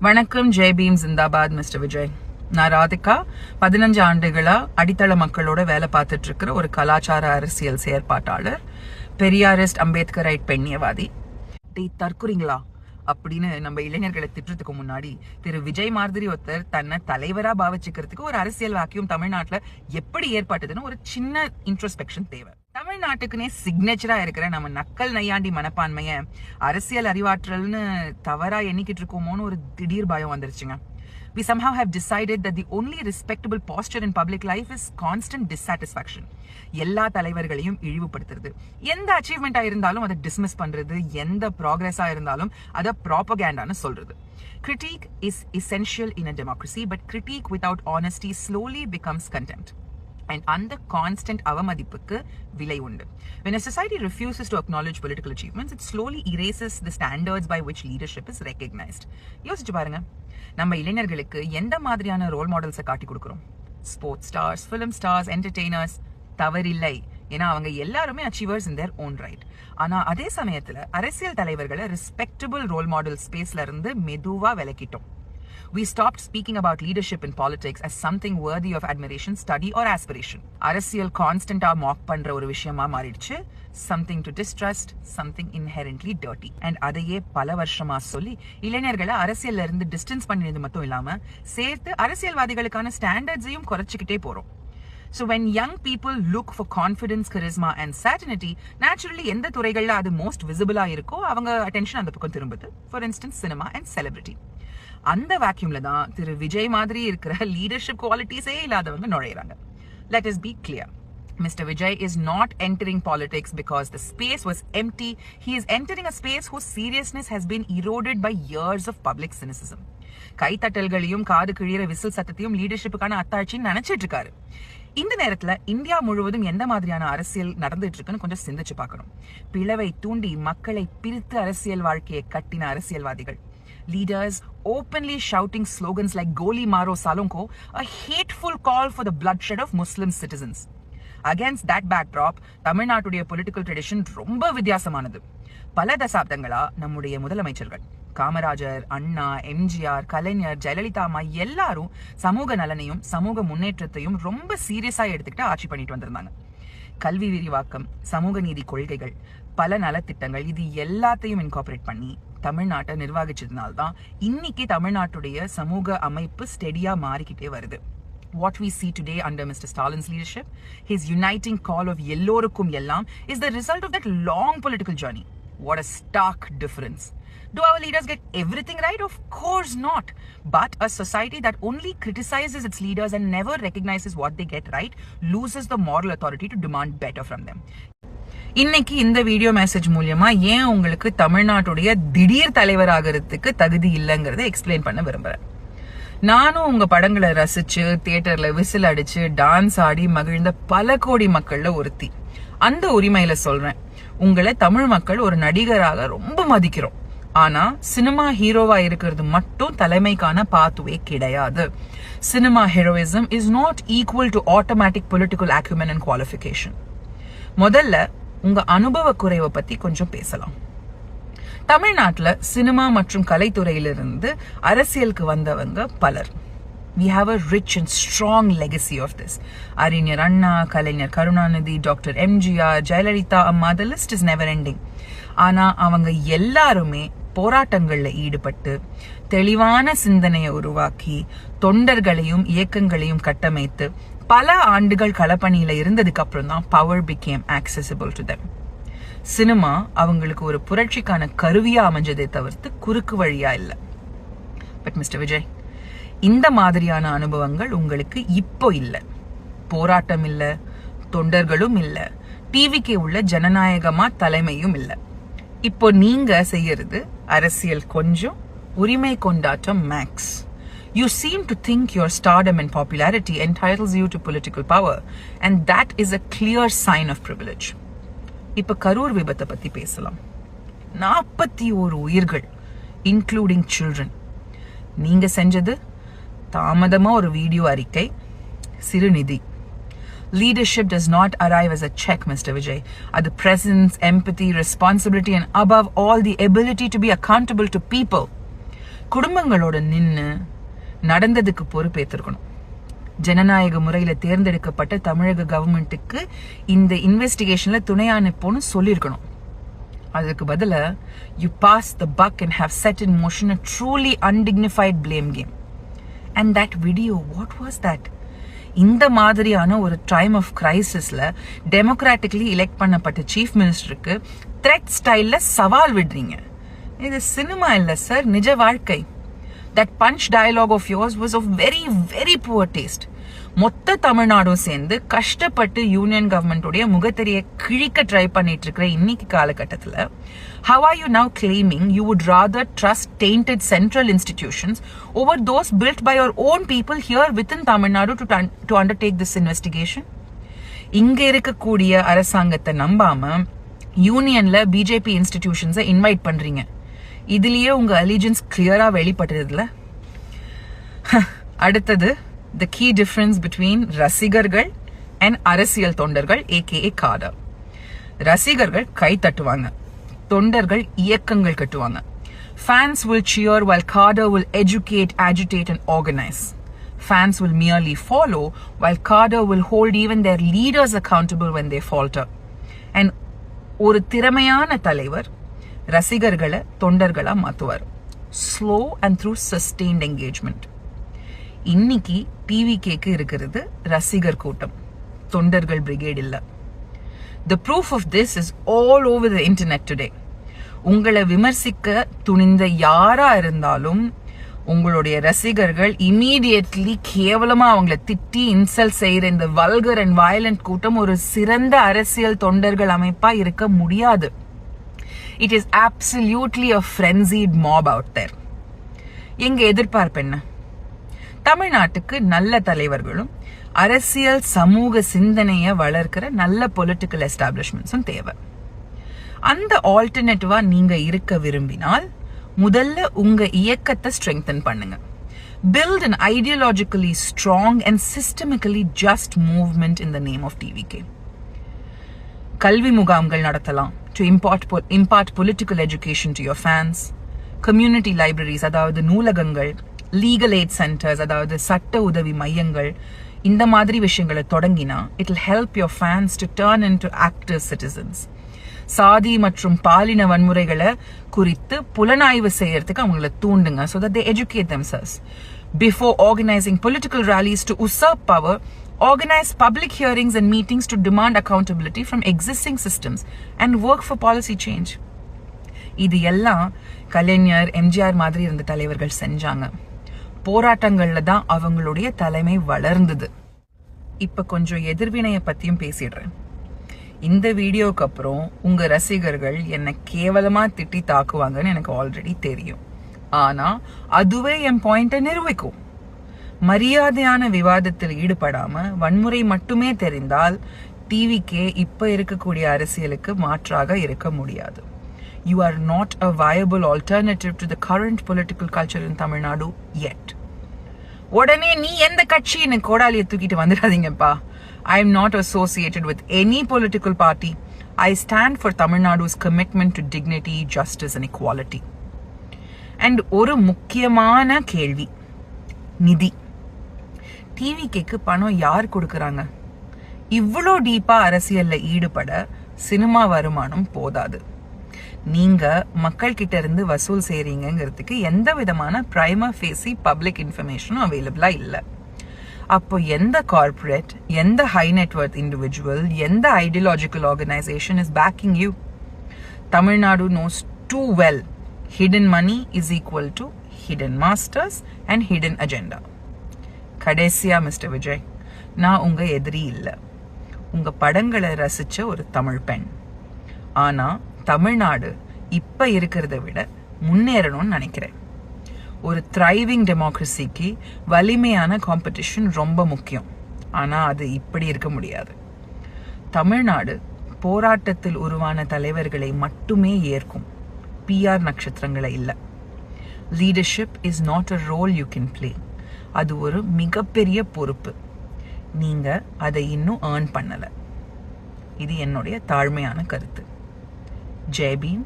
வணக்கம், ஜெய் பீம், ஜிந்தாபாத். மிஸ்டர் விஜய், நான் ராதிகா. 15 ஆண்டுகளா அடித்தள மக்களோட வேலை பார்த்துட்டு இருக்கிற ஒரு கலாச்சார அரசியல் செயற்பாட்டாளர், பெரியாரிஸ்ட், அம்பேத்கரைட் பெண்ணியவாதி. தற்குறீங்களா அப்படின்னு நம்ம இளைஞர்களை திட்டுறதுக்கு முன்னாடி திரு விஜய் மாதிரி ஒருத்தர் தன்னை தலைவரா பாவிச்சுக்கிறதுக்கு ஒரு அரசியல் வாக்கியம் தமிழ்நாட்டுல எப்படி ஏற்பட்டதுன்னு ஒரு சின்ன இன்ட்ரோஸ்பெக்ஷன் தேவை. தமிழ்நாட்டுக்குனே சிக்னேச்சரா இருக்கிற நம்ம நக்கல் நையாண்டி மனப்பான்மைய அரசியல் அறிவாற்றல்னு தவறா எண்ணிக்கிட்டு இருக்கோமோன்னு ஒரு திடீர் பயம் வந்துருச்சுங்க. We somehow have decided that the only respectable posture in public life is constant dissatisfaction. எல்லா தலைவர்களையும் இழிவுபடுத்துறது, எந்த அச்சீவ்மெண்டா இருந்தாலும் அதை டிஸ்மிஸ் பண்றது, எந்த ப்ராக்ரஸா இருந்தாலும் அதை ப்ராபகேண்டான்னு சொல்றது. Critique is essential in a democracy, but critique without honesty slowly becomes contempt. And அந்த கான்ஸ்டன்ட் அவமதிப்புக்கு விலை உண்டு. When a society refuses to acknowledge political achievements, it slowly erases the standards by which leadership is recognized. யோசிச்சு பாருங்க, நம்ம இளைஞர்களுக்கு எந்த மாதிரியான role மாடல்ஸை காட்டி கொடுக்குறோம்? Sports stars, film stars, entertainers. தவறில்லை, ஏன்னா அவங்க எல்லாருமே achievers in their own right. ஆனா அதே சமயத்துல அரசியல் தலைவர்களை ரெஸ்பெக்டபிள் ரோல் மாடல் ஸ்பேஸ்ல இருந்து மெதுவா விலக்கிட்டோம். We stopped speaking about leadership in politics as something worthy of admiration, study or aspiration. அரசியல் கான்ஸ்டன்டா மாக் பண்ற ஒரு விஷயமா மாறிடுச்சு. Something to distrust, something inherently dirty. And அதையே பல வருஷமா சொல்லி இளைஞர்களை அரசியல்ல இருந்து டிஸ்டன்ஸ் பண்ணினது மட்டும் இல்லாம சேர்த்து அரசியல்வாதிகளுக்கான ஸ்டாண்டர்ட்ஸையும் குறைச்சிக்கிட்டே போறோம். So when young people look for confidence, charisma and certainty, naturally எந்த துறைகள்ல அது most visible-ஆ இருக்கோ அவங்க attention அந்த பக்கம் திரும்புது. For instance, cinema and celebrity. அந்த வேக்யூம்ல தான் திரு விஜய் மாதிரி இருக்கிற லீடர்ஷிப் குவாலிட்டிஸே இல்லாதவங்க நுழையிறாங்க. Let us be clear. Mr. Vijay is not entering politics because the space was empty. He is entering a space whose seriousness has been eroded by years of public cynicism. கைத்தட்டல்களையும் காது கிழிற whistle சத்தத்தையும் லீடர்ஷிப்புக்கான அத்தாட்சின்னு நினைச்சிட்டு இருக்காரு. இந்த நேரத்துல India முழுவதும் எந்த மாதிரியான அரசியல் நடந்துட்டு இருக்குன்னு கொஞ்சம் சிந்திச்சு பார்க்கணும். பிளவை தூண்டி மக்களை பிரித்து அரசியல் வாழ்க்கையை கட்டின அரசியல்வாதிகள், leaders openly shouting slogans like Goli Maro Salonko, a hateful call for the bloodshed of Muslim citizens. Against that backdrop, தமிழ்நாட்டுடைய பொலிட்டிக்கல் ட்ரெடிஷன் ரொம்ப வித்தியாசமானது. பல தசாப்தங்களா நம்முடைய முதலமைச்சர்கள் காமராஜர், அண்ணா, எம்ஜிஆர், கலைஞர், ஜெயலலிதா அம்மா எல்லாரும் சமூக நலனையும் சமூக முன்னேற்றத்தையும் ரொம்ப சீரியஸா எடுத்துக்கிட்டு ஆட்சி பண்ணிட்டு வந்திருந்தாங்க. கல்வி விரிவாக்கம், சமூக நீதி கொள்கைகள், பல நலத்திட்டங்கள், இது எல்லாத்தையும் இன்கார்பரேட் பண்ணி தமிழ்நாட்டை நிர்வகிச்சதுனால்தான் இன்னைக்கு தமிழ்நாட்டுடைய சமூக அமைப்பு ஸ்டெடியா மாறிக்கிட்டே வருது. What we see today under Mr. Stalin's leadership, his uniting call of எல்லோருக்கும் எல்லாம், is the result of that long political journey. What a stark difference. Do our leaders get everything right? Of course not. But a society that only criticizes its leaders and never recognizes what they get right loses the moral authority to demand better from them. இன்னைக்கு இந்த video message மூலமா ஏன் உங்களுக்கு தமிழ்நாட்டுடைய திடீர் தலைவர் ஆகிறதுக்கு தகுதி இல்லைங்கிறத எக்ஸ்பிளைன் பண்ண விரும்புறேன். நானும் உங்க படங்களை ரசிச்சு தியேட்டர்ல விசில் அடிச்சு டான்ஸ் ஆடி மகிழ்ந்த பல கோடி மக்கள்ல ஒருத்தி. அந்த உரிமையில சொல்றேன், உங்களை தமிழ் மக்கள் ஒரு நடிகராக ரொம்ப மதிக்கிறோம். ஆனா சினிமா ஹீரோவா இருக்கிறது மட்டும் தலைமைக்கான பாத்வே கிடையாது. Cinema heroism is not equal to automatic political acumen and qualification. முதல்ல உங்க அனுபவ குறைவை பத்தி கொஞ்சம் பேசலாம். தமிழ்நாட்டுல சினிமா மற்றும் கலைத்துறையிலிருந்து அரசியலுக்கு வந்தவங்க பலர். We have a rich and strong legacy of this. அறிஞர் அண்ணா, கலைஞர் கருணாநிதி, டாக்டர் எம்ஜிஆர், ஜெயலலிதா அம்மா, the list is never ending. ஆனா அவங்க எல்லாருமே போராட்டங்கள்ல ஈடுபட்டு தெளிவான சிந்தனையை உருவாக்கி தொண்டர்களையும் இயக்கங்களையும் கட்டமைத்து பல ஆண்டுகள் களப்பணியில இருந்ததுக்கு அப்புறம் தான் power became accessible to them. Cinema அவங்களுக்கு ஒரு புரட்சிக்கான கருவியா அமைஞ்சதை தவிர்த்து குறுக்கு வழியா இல்ல. பட் மிஸ்டர் விஜய், இந்த மாதிரியான அனுபவங்கள் உங்களுக்கு இப்போ இல்ல. போராட்டம் இல்ல, தொண்டர்களும் இல்ல, டிவிக்கு உள்ள ஜனநாயகமா தலைமையும் இல்ல. இப்போ நீங்க செய்யறது அரசியல் கொஞ்சம், உரிமை கொண்டாட்டம் maths. You seem to think your stardom and popularity entitles you to political power, and that is a clear sign of privilege. இப்ப கரூர் விபத்தை பத்தி பேசலாம். 41 உயிர்கள், இன்க்ளூடிங் சில்ட்ரன். நீங்க செஞ்சது தாமதமா ஒரு வீடியோ அறிக்கை, சிறுநிதி. Leadership does not arrive as a check, Mr. Vijay. The presence, empathy, responsibility, and above all, the ability to be accountable to people. குடும்பங்களோட நின்னு நடந்ததுக்கு பொறுப்பேற்றிருக்கணும். ஜனநாயக முறையில தேர்ந்தெடுக்கப்பட்ட தமிழக கவர்மெண்ட்டுக்கு இந்த இன்வெஸ்டிகேஷன்ல துணை அனுப்போன்னு சொல்லியிருக்கணும். அதுக்கு பதில you pass the buck and have set in motion a truly undignified blame game. And that video, what was that? இந்த மாதிரியான ஒரு டைம் ஆஃப் கிரைசிஸ்ல டெமோக்ராட்டிக்லி எலெக்ட் பண்ணப்பட்ட சீஃப் மினிஸ்டருக்கு த்ரெட் ஸ்டைல்ல சவால் விடுறீங்க. இது சினிமா இல்ல சார், நிஜ வாழ்க்கை. That punch dialogue of yours was of very, very poor taste. மொத்த தமிழ்நாடும் சேர்ந்து கஷ்டப்பட்டு யூனியன் கவர்மெண்டோடைய முகத்தெரிய கிழிக்க ட்ரை பண்ணிட்டு இருக்கிற இன்னைக்கு காலகட்டத்தில் how are you now claiming you would rather trust tainted central institutions over those built by your own people here within Tamil Nadu to undertake this investigation? இங்க இருக்கக்கூடிய அரசாங்கத்தை நம்பாம யூனியன்ல பிஜேபி இன்ஸ்டிடியூஷன்ஸை இன்வைட் பண்றீங்க. இதுலயே உங்க அலிஜென்ஸ் கிளியரா வெளிப்பட்டதுல. அடுத்தது the key difference between ரசிகர்கள் and அரசியல் தொண்டர்கள் aka காடர். ரசிகர்கள் கை தட்டுவாங்க, தொண்டர்கள் இயக்கங்கள் கட்டுவாங்க. Fans will cheer while cadre will educate, agitate and organize. Fans will merely follow while cadre will hold even their leaders accountable when they falter. And ஒரு திறமையான தலைவர் ரசிகர்களை தொண்டர்களா மாத்துவார். Slow and through sustained engagement. இன்னைக்கு டிவிகேக்கு இருக்கிறது ரசிகர் கூட்டம், தொண்டர்கள் brigade இல்ல. The proof of this is all over the internet today. உங்களை விமர்சிக்க துணிந்த யாரா இருந்தாலும் உங்களுடைய ரசிகர்கள் இமீடியட்லி கேவலமா அவங்கள திட்டி இன்சல்ட் செய்யற இந்த வல்கர் அண்ட் வயலண்ட் கூட்டம் ஒரு சிறந்த அரசியல் தொண்டர்கள் அமைப்பா இருக்க முடியாது. It is absolutely a frenzied mob out there. எங்க எதிர்பார்ப்பு என்ன? தமிழ்நாட்டுக்கு நல்ல தலைவர்களும் அரசியல் சமூக சிந்தனையை வளர்க்கிற நல்ல பொலிட்டிக்கல் எஸ்டாப்ளிஷ்மெண்ட்ஸும் தேவை. அந்த ஆல்டர்னேட்டிவா நீங்க இருக்க விரும்பினால் முதல்ல உங்க இயக்கத்தை ஸ்ட்ரெங்தன் பண்ணுங்க. Build an ideologically strong and systemically just movement in the name of TVK. கல்வி முகாம்கள் நடத்தலாம் to impart political education to your fans. Community libraries, அதாவது நூலகங்கள், legal aid centers, அதாவது சட்ட உதவி மையங்கள், இந்த மாதிரி விஷயங்களை தொடங்கினா it will help your fans to turn into active citizens. சாதி மற்றும் பாலின வன்முறைகளை குறித்து புலனாய்வு செய்யறதுக்கு அவங்களை தூண்டுங்க so that they educate themselves. Before organizing political rallies to usurp power, organize public hearings and meetings to demand accountability from existing systems and work for policy change. இது எல்லாம் கலைஞர், எம்ஜிஆர் மாதிரி இருந்த தலைவர்கள் செஞ்சாங்க. போராட்டங்கள்ல தான் அவங்களுடைய தலைமை வளர்ந்தது. இப்ப கொஞ்சம் எதிர்வினைய பத்தியும் பேசிடுறேன். இந்த வீடியோக்கு அப்புறம் உங்க ரசிகர்கள் என்ன கேவலமா திட்டி தாக்குவாங்கன்னு எனக்கு ஆல்ரெடி தெரியும். ஆனா அதுவே என் பாயிண்ட நிரூபிக்கும். மரியாதையான விவாதத்தில் ஈடுபடாம வன்முறை மட்டுமே தெரிந்தால் டிவிக்கே இப்ப இருக்கக்கூடிய அரசியலுக்கு மாற்றாக இருக்க முடியாது. You are not a viable alternative to the current political culture in Tamil Nadu yet. உடனே நீ எந்த கட்சின்னு கோடாலியை தூக்கிட்டு வந்துடாதீங்கப்பா. I am not associated with any political party. I stand for Tamil Nadu's commitment to dignity, justice and equality. And ஒரு முக்கியமான கேள்வி, நிதி. டிவிக்கு பணம் யார் கொடுக்கறாங்க? இவ்வளோ டீப்பா அரசியல்ல ஈடுபட சினிமா வருமானம் போதாது. நீங்க மக்கள் கிட்ட இருந்து வசூல் செய்றீங்கிறதுக்கு எந்த விதமான பிரைமா ஃபேசி பப்ளிக் இன்ஃபர்மேஷனும் அவைலபிளா இல்ல. அப்போ எந்த கார்பரேட், எந்த ஹை நெட்வொர்த் இண்டிவிஜுவல், எந்த ideological organisation is backing you? Tamil Nadu knows too well hidden money is equal to hidden masters and hidden agenda. கடைசியா மிஸ்டர் விஜய், நான் உங்க எதிரி இல்ல. உங்க படங்களை ரசிச்ச ஒரு தமிழ் பெண். ஆனா தமிழ்நாடு இப்ப இருக்கிறத விட முன்னேறணும்னு நினைக்கிறேன். ஒரு த்ரைவிங் டெமோக்ரஸிக்கு வலிமையான காம்படிஷன் ரொம்ப முக்கியம். ஆனா அது இப்படி இருக்க முடியாது. தமிழ்நாடு போராட்டத்தில் உருவான தலைவர்களை மட்டுமே ஏற்கும், PR நட்சத்திரங்களை இல்ல. Leadership is not a role you can play. அது ஒரு மிகப்பெரிய பொறுப்பு. நீங்க அதை இன்னும் ஏர்ன் பண்ணல. இது என்னுடைய தாழ்மையான கருத்து. ஜெய் பீம்,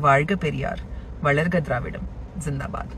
வாழ்க பெரியார், வளர்க திராவிடம், ஜிந்தாபாத்.